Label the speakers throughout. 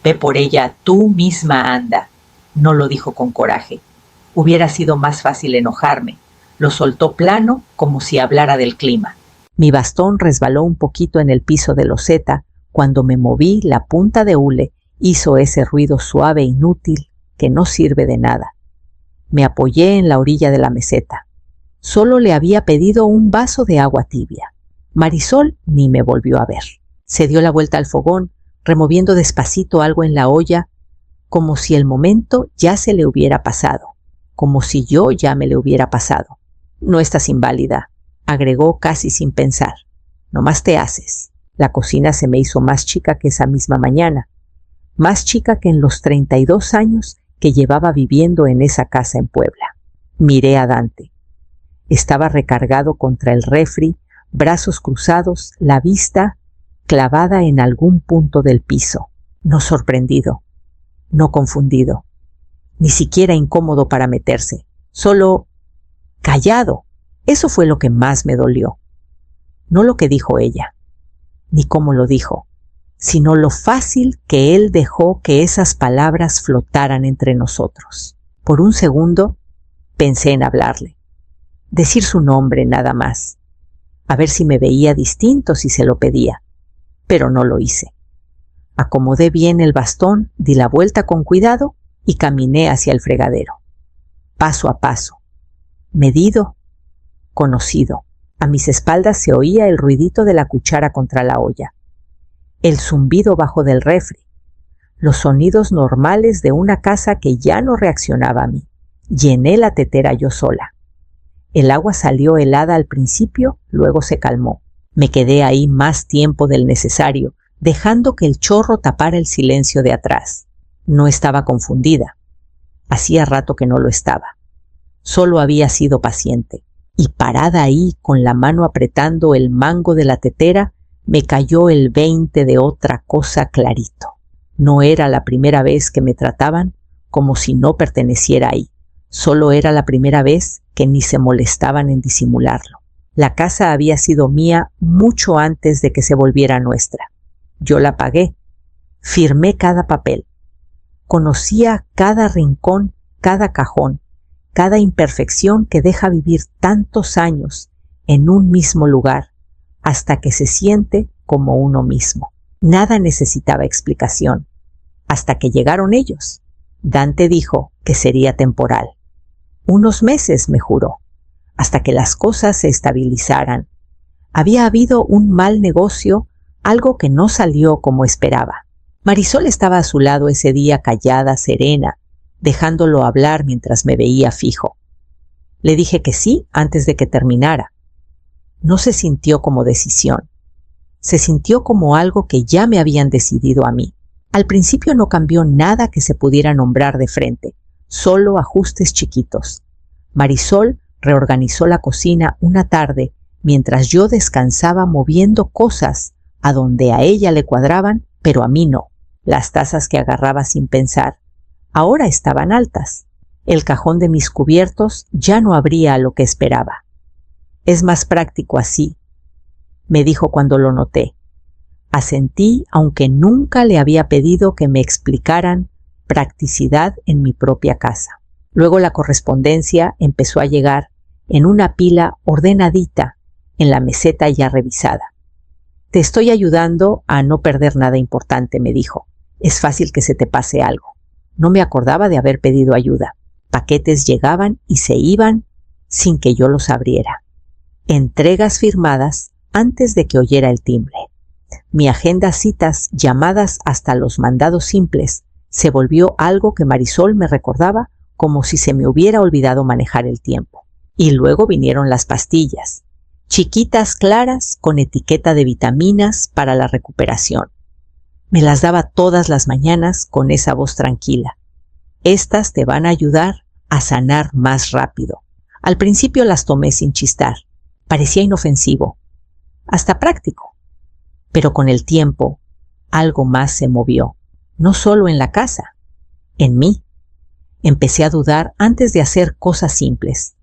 Speaker 1: Ve por ella, tú misma anda. No lo dijo con coraje. Hubiera sido más fácil enojarme. Lo soltó plano, como si hablara del clima. Mi bastón resbaló un poquito en el piso de loseta. Cuando me moví, la punta de hule hizo ese ruido suave e inútil que no sirve de nada. Me apoyé en la orilla de la meseta. Solo le había pedido un vaso de agua tibia. Marisol ni me volvió a ver. Se dio la vuelta al fogón, removiendo despacito algo en la olla, como si el momento ya se le hubiera pasado, como si yo ya me le hubiera pasado. No estás inválida, agregó casi sin pensar. Nomás te haces. La cocina se me hizo más chica que esa misma mañana, más chica que en los 32 años que llevaba viviendo en esa casa en Puebla. Miré a Dante. Estaba recargado contra el refri, brazos cruzados, la vista clavada en algún punto del piso. No sorprendido, no confundido, ni siquiera incómodo para meterse, solo callado. Eso fue lo que más me dolió. No lo que dijo ella, ni cómo lo dijo, sino lo fácil que él dejó que esas palabras flotaran entre nosotros. Por un segundo pensé en hablarle, decir su nombre nada más, a ver si me veía distinto si se lo pedía, pero no lo hice. Acomodé bien el bastón, di la vuelta con cuidado y caminé hacia el fregadero. Paso a paso, medido, conocido. A mis espaldas se oía el ruidito de la cuchara contra la olla, el zumbido bajo del refri, los sonidos normales de una casa que ya no reaccionaba a mí. Llené la tetera yo sola. El agua salió helada al principio, luego se calmó. Me quedé ahí más tiempo del necesario, dejando que el chorro tapara el silencio de atrás. No estaba confundida. Hacía rato que no lo estaba. Solo había sido paciente. Y parada ahí, con la mano apretando el mango de la tetera, me cayó el 20 de otra cosa clarito. No era la primera vez que me trataban como si no perteneciera ahí. Solo era la primera vez que ni se molestaban en disimularlo. La casa había sido mía mucho antes de que se volviera nuestra. Yo la pagué. Firmé cada papel. Conocía cada rincón, cada cajón, cada imperfección que deja vivir tantos años en un mismo lugar hasta que se siente como uno mismo. Nada necesitaba explicación, hasta que llegaron ellos. Dante dijo que sería temporal. Unos meses, me juró, hasta que las cosas se estabilizaran. Había habido un mal negocio, algo que no salió como esperaba. Marisol estaba a su lado ese día callada, serena, dejándolo hablar mientras me veía fijo. Le dije que sí antes de que terminara. No se sintió como decisión. Se sintió como algo que ya me habían decidido a mí. Al principio no cambió nada que se pudiera nombrar de frente, solo ajustes chiquitos. Marisol reorganizó la cocina una tarde mientras yo descansaba moviendo cosas a donde a ella le cuadraban, pero a mí no. Las tazas que agarraba sin pensar ahora estaban altas. El cajón de mis cubiertos ya no abría a lo que esperaba. Es más práctico así, me dijo cuando lo noté. Asentí, aunque nunca le había pedido que me explicaran practicidad en mi propia casa. Luego la correspondencia empezó a llegar en una pila ordenadita en la meseta ya revisada. Te estoy ayudando a no perder nada importante, me dijo. Es fácil que se te pase algo. No me acordaba de haber pedido ayuda. Paquetes llegaban y se iban sin que yo los abriera. Entregas firmadas antes de que oyera el timbre. Mi agenda, citas, llamadas hasta los mandados simples, se volvió algo que Marisol me recordaba como si se me hubiera olvidado manejar el tiempo. Y luego vinieron las pastillas, chiquitas claras con etiqueta de vitaminas para la recuperación. Me las daba todas las mañanas con esa voz tranquila. Estas te van a ayudar a sanar más rápido. Al principio las tomé sin chistar. Parecía inofensivo, hasta práctico. Pero con el tiempo, algo más se movió. No solo en la casa, en mí. Empecé a dudar antes de hacer cosas simples,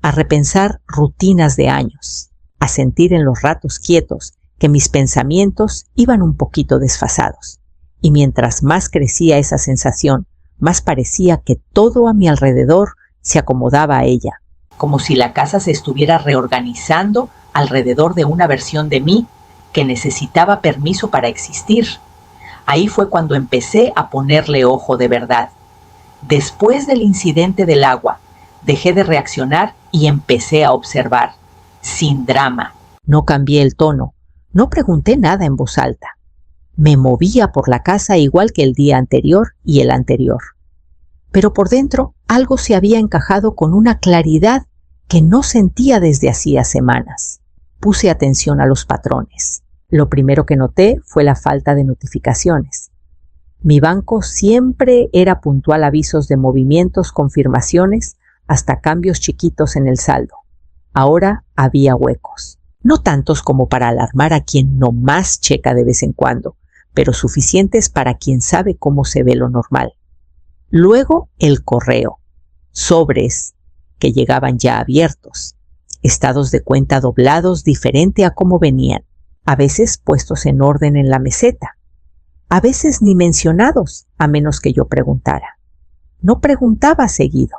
Speaker 1: a repensar rutinas de años, a sentir en los ratos quietos que mis pensamientos iban un poquito desfasados. y mientras más crecía esa sensación, más parecía que todo a mi alrededor se acomodaba a ella, como si la casa se estuviera reorganizando alrededor de una versión de mí que necesitaba permiso para existir. Ahí fue cuando empecé a ponerle ojo de verdad. Después del incidente del agua, dejé de reaccionar y empecé a observar, sin drama. No cambié el tono, no pregunté nada en voz alta. Me movía por la casa igual que el día anterior y el anterior. Pero por dentro algo se había encajado con una claridad que no sentía desde hacía semanas. Puse atención a los patrones. Lo primero que noté fue la falta de notificaciones. Mi banco siempre era puntual a avisos de movimientos, confirmaciones, hasta cambios chiquitos en el saldo. Ahora había huecos. No tantos como para alarmar a quien nomás checa de vez en cuando, pero suficientes para quien sabe cómo se ve lo normal. Luego el correo, sobres que llegaban ya abiertos, estados de cuenta doblados diferente a cómo venían, a veces puestos en orden en la meseta, a veces ni mencionados, a menos que yo preguntara. No preguntaba seguido.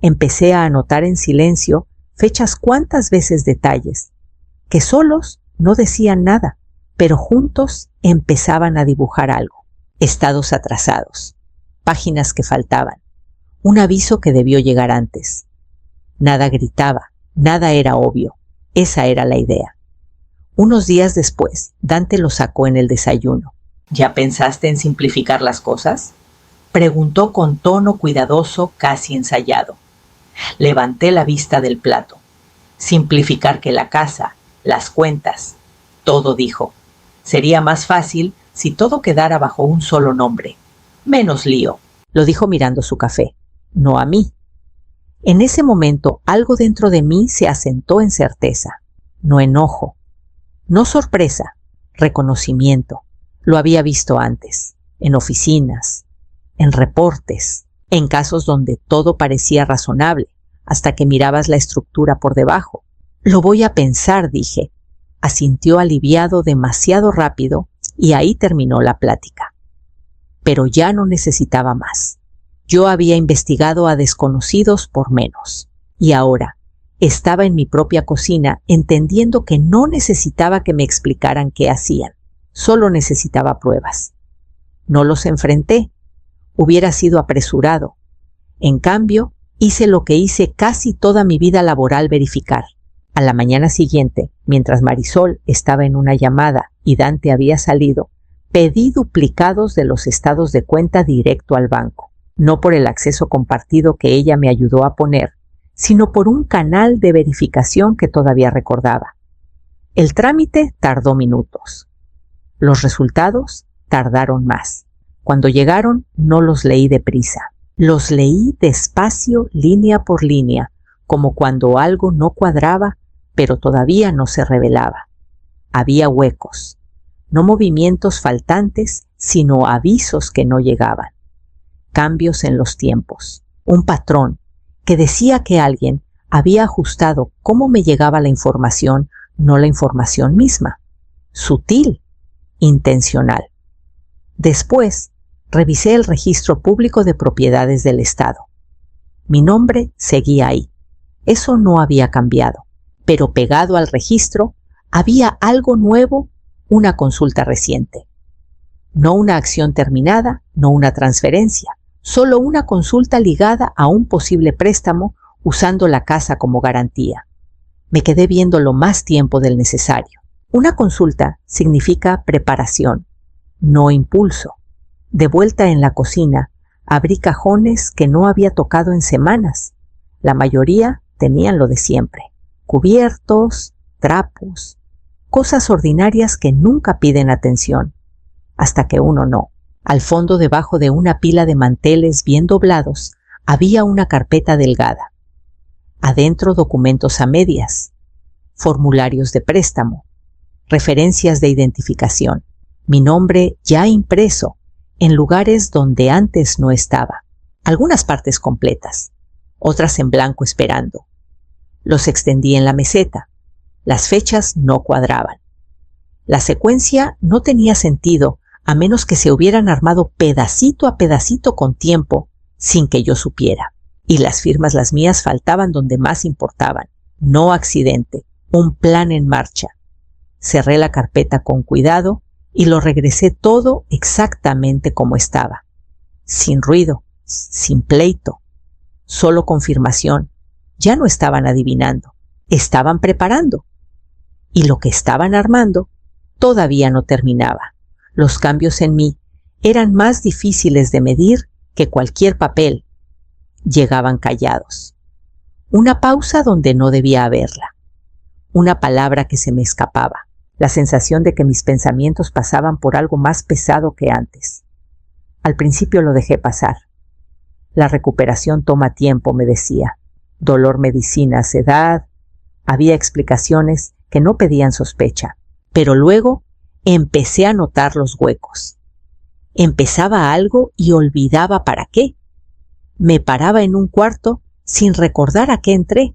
Speaker 1: Empecé a anotar en silencio fechas cuantas veces detalles, que solos no decían nada, pero juntos empezaban a dibujar algo. Estados atrasados, páginas que faltaban, un aviso que debió llegar antes. Nada gritaba, nada era obvio, esa era la idea. Unos días después, Dante lo sacó en el desayuno. ¿Ya pensaste en simplificar las cosas?, preguntó con tono cuidadoso, casi ensayado. Levanté la vista del plato. Simplificar que la casa, las cuentas, todo, dijo. Sería más fácil si todo quedara bajo un solo nombre. Menos lío. Lo dijo mirando su café, no a mí. En ese momento algo dentro de mí se asentó en certeza, no enojo, no sorpresa, reconocimiento. Lo había visto antes, en oficinas, en reportes, en casos donde todo parecía razonable, hasta que mirabas la estructura por debajo. Lo voy a pensar, dije. Asintió aliviado demasiado rápido y ahí terminó la plática. Pero ya no necesitaba más. Yo había investigado a desconocidos por menos. Y ahora estaba en mi propia cocina entendiendo que no necesitaba que me explicaran qué hacían. Solo necesitaba pruebas. No los enfrenté. Hubiera sido apresurado. En cambio, hice lo que hice casi toda mi vida laboral: verificar. A la mañana siguiente, mientras Marisol estaba en una llamada y Dante había salido, pedí duplicados de los estados de cuenta directo al banco, no por el acceso compartido que ella me ayudó a poner, sino por un canal de verificación que todavía recordaba. El trámite tardó minutos. Los resultados tardaron más. Cuando llegaron, no los leí deprisa. Los leí despacio, línea por línea, como cuando algo no cuadraba, pero todavía no se revelaba. Había huecos, no movimientos faltantes, sino avisos que no llegaban. Cambios en los tiempos, un patrón que decía que alguien había ajustado cómo me llegaba la información, no la información misma. Sutil, intencional. Después, revisé el registro público de propiedades del Estado. Mi nombre seguía ahí. Eso no había cambiado. Pero pegado al registro había algo nuevo, una consulta reciente. No una acción terminada, no una transferencia, solo una consulta ligada a un posible préstamo usando la casa como garantía. Me quedé viéndolo más tiempo del necesario. Una consulta significa preparación, no impulso. De vuelta en la cocina, abrí cajones que no había tocado en semanas. La mayoría tenían lo de siempre. Cubiertos, trapos, cosas ordinarias que nunca piden atención, hasta que uno no. Al fondo, debajo de una pila de manteles bien doblados, había una carpeta delgada. Adentro, documentos a medias, formularios de préstamo, referencias de identificación, mi nombre ya impreso en lugares donde antes no estaba, algunas partes completas, otras en blanco esperando. Los extendí en la meseta. Las fechas no cuadraban. La secuencia no tenía sentido a menos que se hubieran armado pedacito a pedacito con tiempo, sin que yo supiera. Y las firmas, las mías, faltaban donde más importaban. No accidente, un plan en marcha. Cerré la carpeta con cuidado y lo regresé todo exactamente como estaba. Sin ruido, sin pleito, solo confirmación. Ya no estaban adivinando, estaban preparando. Y lo que estaban armando todavía no terminaba. Los cambios en mí eran más difíciles de medir que cualquier papel. Llegaban callados. Una pausa donde no debía haberla. Una palabra que se me escapaba. La sensación de que mis pensamientos pasaban por algo más pesado que antes. Al principio lo dejé pasar. La recuperación toma tiempo, me decía. Dolor, medicinas, edad. Había explicaciones que no pedían sospecha. Pero luego empecé a notar los huecos. Empezaba algo y olvidaba para qué. Me paraba en un cuarto sin recordar a qué entré.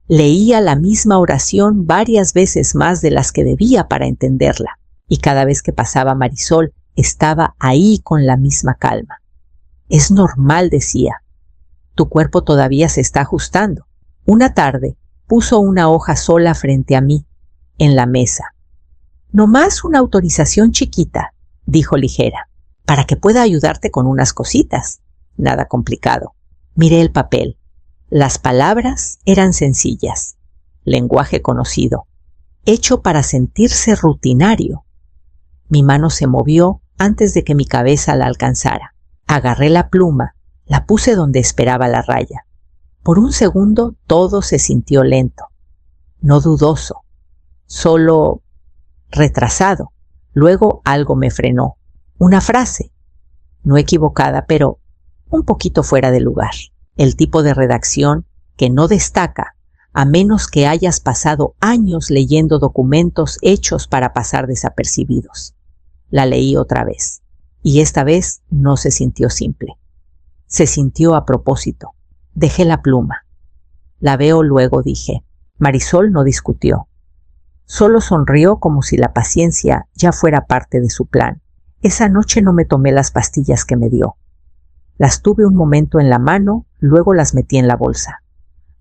Speaker 1: Leía la misma oración varias veces más de las que debía para entenderla, y cada vez que pasaba Marisol estaba ahí con la misma calma. Es normal, decía. Tu cuerpo todavía se está ajustando. Una tarde puso una hoja sola frente a mí, en la mesa. Nomás una autorización chiquita, dijo ligera, para que pueda ayudarte con unas cositas. Nada complicado. Miré el papel. Las palabras eran sencillas. Lenguaje conocido. Hecho para sentirse rutinario. Mi mano se movió antes de que mi cabeza la alcanzara. Agarré la pluma, la puse donde esperaba la raya. Por un segundo todo se sintió lento. No dudoso. Solo retrasado. Luego algo me frenó. Una frase. No equivocada, pero un poquito fuera de lugar. El tipo de redacción que no destaca a menos que hayas pasado años leyendo documentos hechos para pasar desapercibidos. La leí otra vez, y esta vez no se sintió simple. Se sintió a propósito. Dejé la pluma. La veo luego, dije. Marisol no discutió. Solo sonrió como si la paciencia ya fuera parte de su plan. Esa noche no me tomé las pastillas que me dio. Las tuve un momento en la mano, luego las metí en la bolsa.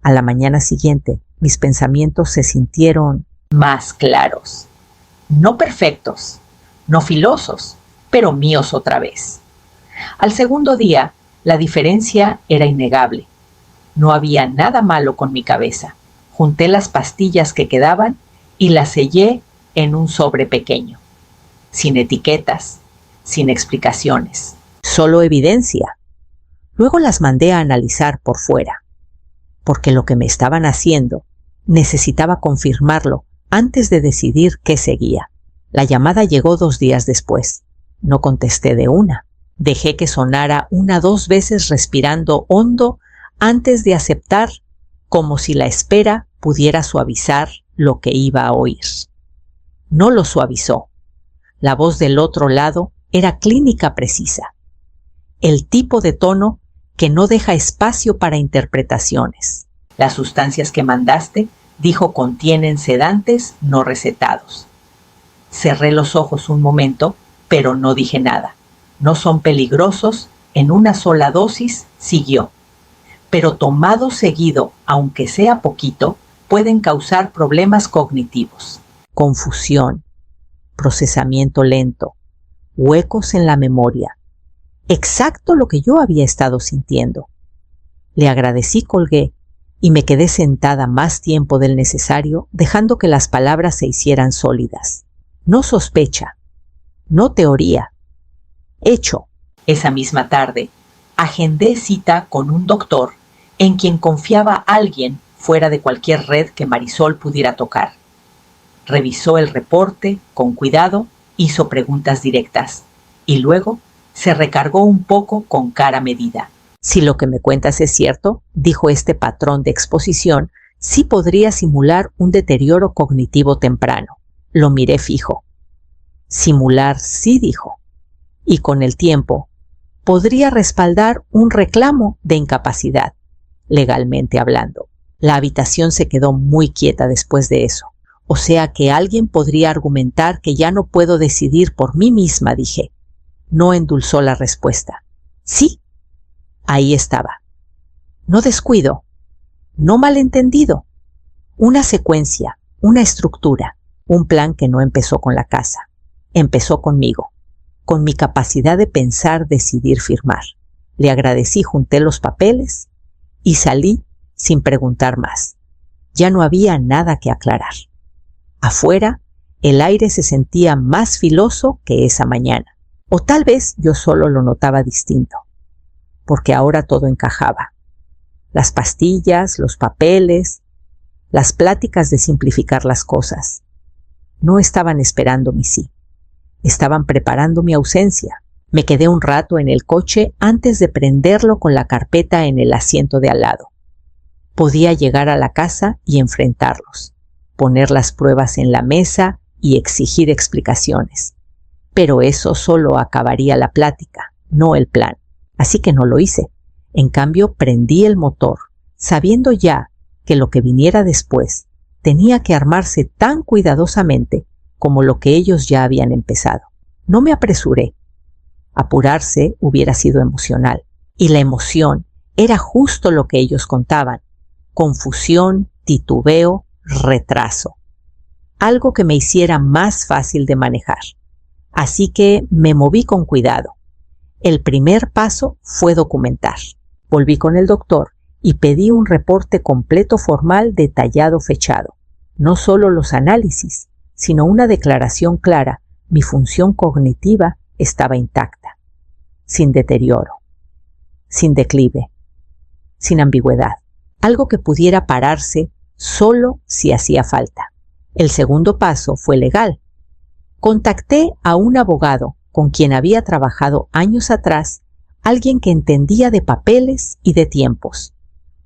Speaker 1: A la mañana siguiente, mis pensamientos se sintieron más claros. No perfectos, no filosos, pero míos otra vez. Al segundo día, la diferencia era innegable. No había nada malo con mi cabeza. Junté las pastillas que quedaban y las sellé en un sobre pequeño. Sin etiquetas, sin explicaciones. Solo evidencia. Luego las mandé a analizar por fuera, porque lo que me estaban haciendo necesitaba confirmarlo antes de decidir qué seguía. La llamada llegó 2 días después. No contesté de una. Dejé que sonara 1 o 2 veces respirando hondo antes de aceptar, como si la espera pudiera suavizar lo que iba a oír. No lo suavizó. La voz del otro lado era clínica precisa. El tipo de tono que no deja espacio para interpretaciones. Las sustancias que mandaste, dijo, contienen sedantes no recetados. Cerré los ojos un momento, pero no dije nada. No son peligrosos, en una sola dosis, siguió. Pero tomado seguido, aunque sea poquito, pueden causar problemas cognitivos. Confusión, procesamiento lento, huecos en la memoria. Exacto lo que yo había estado sintiendo. Le agradecí, colgué y me quedé sentada más tiempo del necesario, dejando que las palabras se hicieran sólidas. No sospecha, no teoría, hecho. Esa misma tarde, agendé cita con un doctor en quien confiaba alguien fuera de cualquier red que Marisol pudiera tocar. Revisó el reporte con cuidado, hizo preguntas directas y luego se recargó un poco con cara medida. Si lo que me cuentas es cierto, dijo este patrón de exposición, sí podría simular un deterioro cognitivo temprano. Lo miré fijo. Simular sí, dijo. Y con el tiempo, podría respaldar un reclamo de incapacidad, legalmente hablando. La habitación se quedó muy quieta después de eso. O sea que alguien podría argumentar que ya no puedo decidir por mí misma, dije. no endulzó la respuesta. Sí, ahí estaba. No descuido, no malentendido. Una secuencia, una estructura, un plan que no empezó con la casa. Empezó conmigo, con mi capacidad de pensar, decidir, firmar. Le agradecí, junté los papeles y salí sin preguntar más. Ya no había nada que aclarar. Afuera, el aire se sentía más filoso que esa mañana. O tal vez yo solo lo notaba distinto, porque ahora todo encajaba. Las pastillas, los papeles, las pláticas de simplificar las cosas. No estaban esperando mi sí. Estaban preparando mi ausencia. Me quedé un rato en el coche antes de prenderlo con la carpeta en el asiento de al lado. Podía llegar a la casa y enfrentarlos, poner las pruebas en la mesa y exigir explicaciones. Pero eso solo acabaría la plática, no el plan. Así que no lo hice. En cambio, prendí el motor, sabiendo ya que lo que viniera después tenía que armarse tan cuidadosamente como lo que ellos ya habían empezado. No me apresuré. Apurarse hubiera sido emocional, y la emoción era justo lo que ellos contaban: confusión, titubeo, retraso. Algo que me hiciera más fácil de manejar. Así que me moví con cuidado. El primer paso fue documentar. Volví con el doctor y pedí un reporte completo, formal, detallado, fechado. No solo los análisis, sino una declaración clara. Mi función cognitiva estaba intacta, sin deterioro, sin declive, sin ambigüedad. Algo que pudiera pararse solo si hacía falta. El segundo paso fue legal. Contacté a un abogado con quien había trabajado años atrás, alguien que entendía de papeles y de tiempos.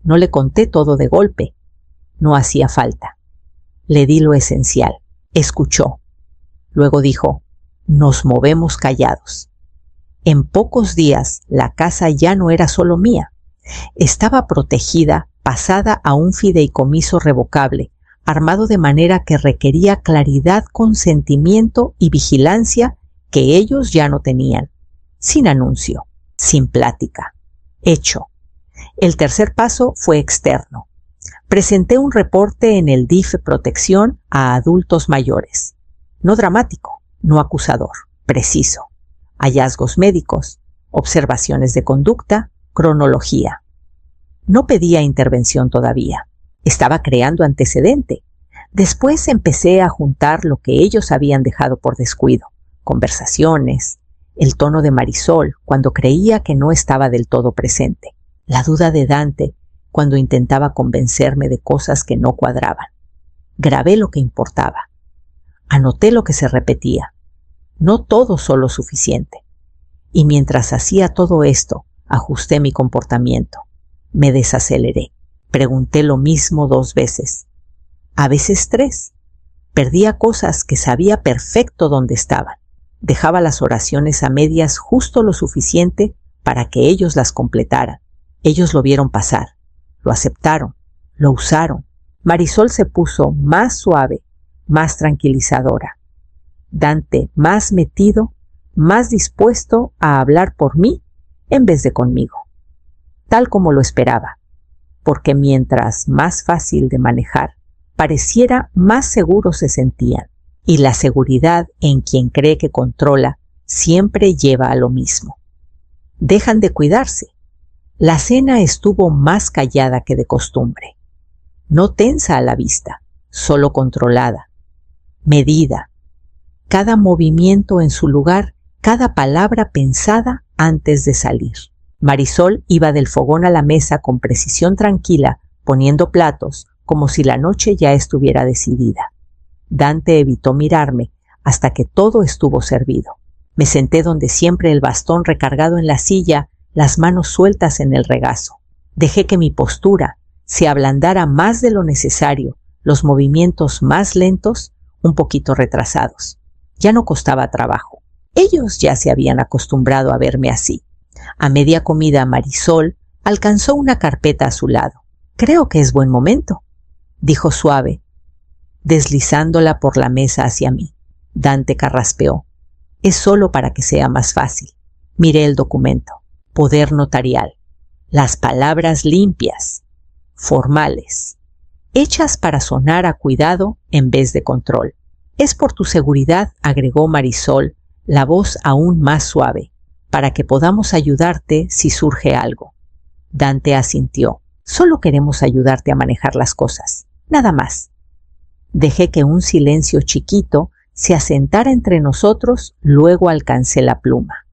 Speaker 1: No le conté todo de golpe. No hacía falta. Le di lo esencial. Escuchó. Luego dijo: nos movemos callados. En pocos días la casa ya no era solo mía. Estaba protegida, pasada a un fideicomiso revocable, armado de manera que requería claridad, consentimiento y vigilancia que ellos ya no tenían. Sin anuncio, sin plática. Hecho. El tercer paso fue externo. Presenté un reporte en el DIF Protección a adultos mayores. No dramático, no acusador, preciso. Hallazgos médicos, observaciones de conducta, cronología. No pedía intervención todavía. Estaba creando antecedente. Después empecé a juntar lo que ellos habían dejado por descuido. Conversaciones, el tono de Marisol cuando creía que no estaba del todo presente, la duda de Dante cuando intentaba convencerme de cosas que no cuadraban. Grabé lo que importaba. Anoté lo que se repetía. No todo solo suficiente. Y mientras hacía todo esto, ajusté mi comportamiento. Me desaceleré. Pregunté lo mismo 2 veces. A veces 3. Perdía cosas que sabía perfecto dónde estaban. Dejaba las oraciones a medias justo lo suficiente para que ellos las completaran. Ellos lo vieron pasar. Lo aceptaron. Lo usaron. Marisol se puso más suave, más tranquilizadora. Dante más metido, más dispuesto a hablar por mí en vez de conmigo. Tal como lo esperaba, porque mientras más fácil de manejar, pareciera más seguros se sentían, y la seguridad en quien cree que controla siempre lleva a lo mismo. Dejan de cuidarse. La cena estuvo más callada que de costumbre. No tensa a la vista, solo controlada, medida. Cada movimiento en su lugar, cada palabra pensada antes de salir. Marisol iba del fogón a la mesa con precisión tranquila, poniendo platos, como si la noche ya estuviera decidida. Dante evitó mirarme hasta que todo estuvo servido. Me senté donde siempre, el bastón recargado en la silla, las manos sueltas en el regazo. Dejé que mi postura se ablandara más de lo necesario, los movimientos más lentos, un poquito retrasados. Ya no costaba trabajo. Ellos ya se habían acostumbrado a verme así. A media comida, Marisol alcanzó una carpeta a su lado. «Creo que es buen momento», dijo suave, deslizándola por la mesa hacia mí. Dante carraspeó. Es solo para que sea más fácil. Miré el documento. Poder notarial. Las palabras limpias, formales, hechas para sonar a cuidado en vez de control. Es por tu seguridad, agregó Marisol, la voz aún más suave, para que podamos ayudarte si surge algo. Dante asintió. Solo queremos ayudarte a manejar las cosas, nada más. Dejé que un silencio chiquito se asentara entre nosotros, luego alcancé la pluma.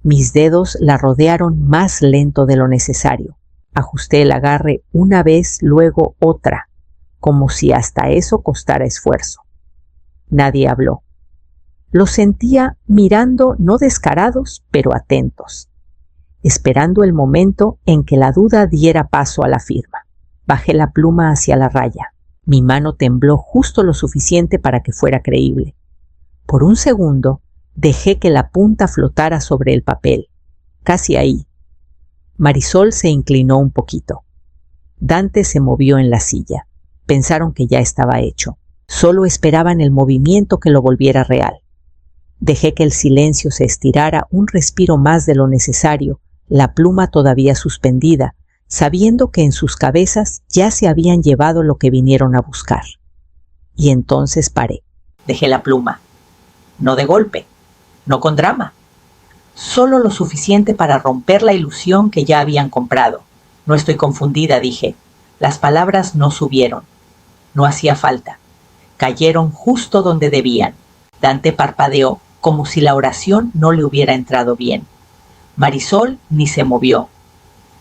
Speaker 1: Mis dedos la rodearon más lento de lo necesario. Ajusté el agarre una vez, luego otra, como si hasta eso costara esfuerzo. Nadie habló. Los sentía mirando, no descarados, pero atentos, esperando el momento en que la duda diera paso a la firma. Bajé la pluma hacia la raya. Mi mano tembló justo lo suficiente para que fuera creíble. Por un segundo, dejé que la punta flotara sobre el papel. Casi ahí. Marisol se inclinó un poquito. Dante se movió en la silla. Pensaron que ya estaba hecho. Solo esperaban el movimiento que lo volviera real. Dejé que el silencio se estirara un respiro más de lo necesario, la pluma todavía suspendida, sabiendo que en sus cabezas ya se habían llevado lo que vinieron a buscar. Y entonces paré. Dejé la pluma. No de golpe, no con drama. Solo lo suficiente para romper la ilusión que ya habían comprado. No estoy confundida, dije. Las palabras no subieron. No hacía falta. Cayeron justo donde debían. Dante parpadeó, como si la oración no le hubiera entrado bien. Marisol ni se movió.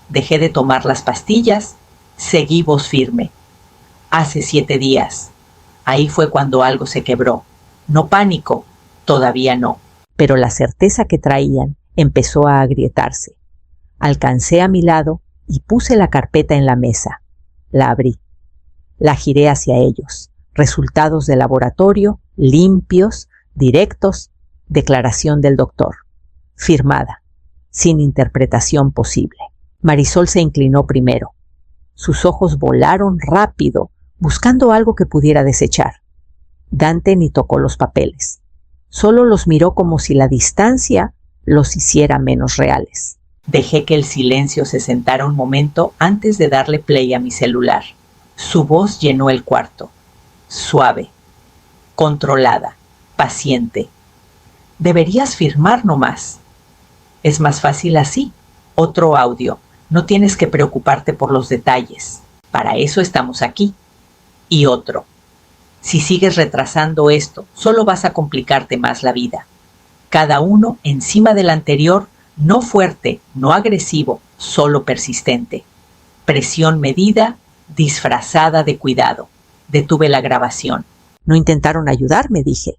Speaker 1: Dejé de tomar las pastillas, seguí voz firme. Hace 7 días. Ahí fue cuando algo se quebró. No pánico, todavía no. Pero la certeza que traían empezó a agrietarse. Alcancé a mi lado y puse la carpeta en la mesa. La abrí. La giré hacia ellos. Resultados de laboratorio, limpios, directos, declaración del doctor. Firmada, sin interpretación posible. Marisol se inclinó primero. Sus ojos volaron rápido, buscando algo que pudiera desechar. Dante ni tocó los papeles. Solo los miró como si la distancia los hiciera menos reales. Dejé que el silencio se sentara un momento antes de darle play a mi celular. Su voz llenó el cuarto. Suave, controlada, paciente. Deberías firmar nomás. Es más fácil así. Otro audio. No tienes que preocuparte por los detalles. Para eso estamos aquí. Y otro. Si sigues retrasando esto, solo vas a complicarte más la vida. Cada uno encima del anterior, no fuerte, no agresivo, solo persistente. Presión medida, disfrazada de cuidado. Detuve la grabación. No intentaron ayudarme, dije.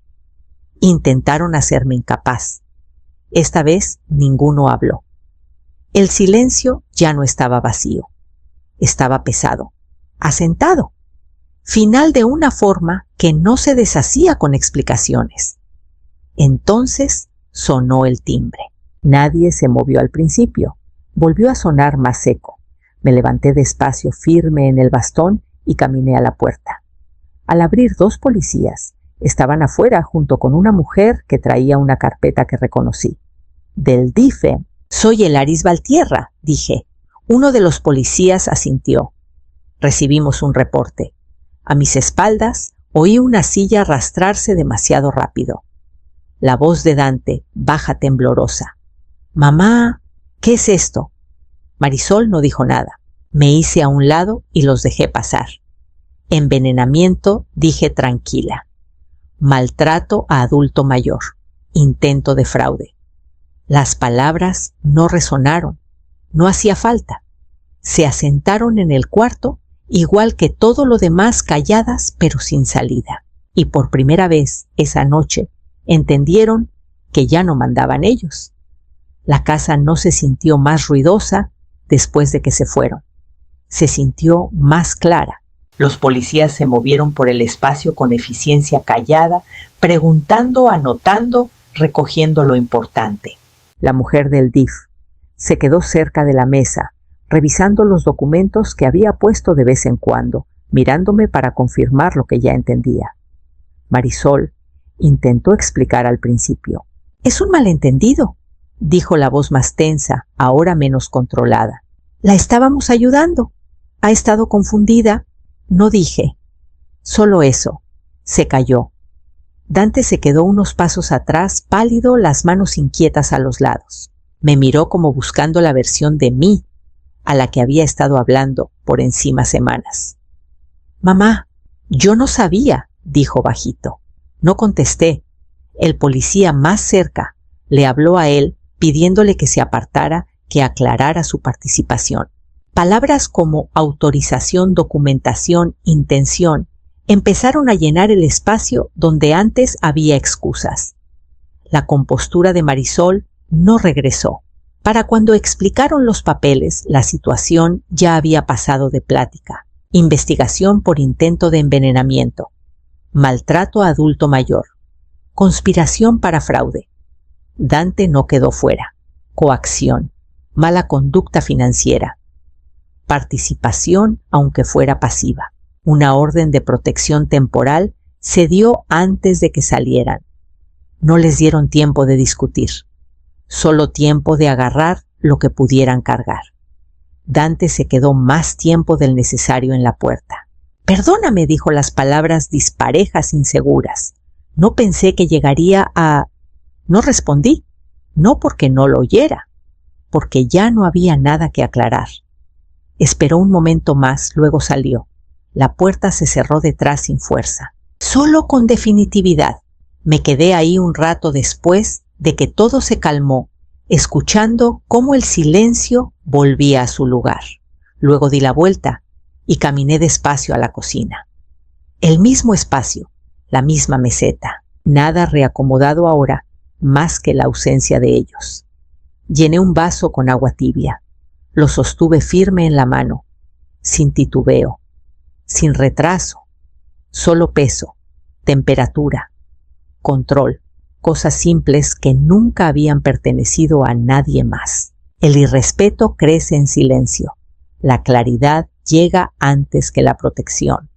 Speaker 1: Intentaron hacerme incapaz. Esta vez ninguno habló. El silencio ya no estaba vacío. Estaba pesado, asentado. Final de una forma que no se deshacía con explicaciones. Entonces sonó el timbre. Nadie se movió al principio. Volvió a sonar más seco. Me levanté despacio, firme en el bastón, y caminé a la puerta. Al abrir, 2 policías estaban afuera junto con una mujer que traía una carpeta que reconocí. Del DIFE. Soy Elaris Valtierra, dije. Uno de los policías asintió. Recibimos un reporte. A mis espaldas oí una silla arrastrarse demasiado rápido. La voz de Dante, baja, temblorosa. Mamá, ¿qué es esto? Marisol no dijo nada. Me hice a un lado y los dejé pasar. Envenenamiento, dije tranquila. Maltrato a adulto mayor. Intento de fraude. Las palabras no resonaron. No hacía falta. Se asentaron en el cuarto, igual que todo lo demás, calladas pero sin salida. Y por primera vez esa noche entendieron que ya no mandaban ellos. La casa no se sintió más ruidosa después de que se fueron. Se sintió más clara. Los policías se movieron por el espacio con eficiencia callada, preguntando, anotando, recogiendo lo importante. La mujer del DIF se quedó cerca de la mesa, revisando los documentos que había puesto de vez en cuando, mirándome para confirmar lo que ya entendía. Marisol intentó explicar al principio. Es un malentendido, dijo la voz más tensa, ahora menos controlada. La estábamos ayudando. Ha estado confundida. No dije. Solo eso. Se calló. Dante se quedó unos pasos atrás, pálido, las manos inquietas a los lados. Me miró como buscando la versión de mí a la que había estado hablando por encima semanas. Mamá, yo no sabía, dijo bajito. No contesté. El policía más cerca le habló a él pidiéndole que se apartara, que aclarara su participación. Palabras como autorización, documentación, intención empezaron a llenar el espacio donde antes había excusas. La compostura de Marisol no regresó. Para cuando explicaron los papeles, la situación ya había pasado de plática. Investigación por intento de envenenamiento, maltrato a adulto mayor, conspiración para fraude. Dante no quedó fuera. Coacción, mala conducta financiera, participación aunque fuera pasiva. Una orden de protección temporal se dio antes de que salieran. No les dieron tiempo de discutir, solo tiempo de agarrar lo que pudieran cargar. Dante se quedó más tiempo del necesario en la puerta. Perdóname, dijo las palabras disparejas, inseguras. No pensé que llegaría a... No respondí, no porque no lo oyera, porque ya no había nada que aclarar. Esperó un momento más, luego salió. La puerta se cerró detrás sin fuerza. Solo con definitividad. Me quedé ahí un rato después de que todo se calmó, escuchando cómo el silencio volvía a su lugar. Luego di la vuelta y caminé despacio a la cocina. El mismo espacio, la misma meseta, nada reacomodado ahora más que la ausencia de ellos. Llené un vaso con agua tibia. Lo sostuve firme en la mano, sin titubeo, sin retraso, solo peso, temperatura, control, cosas simples que nunca habían pertenecido a nadie más. El irrespeto crece en silencio, la claridad llega antes que la protección.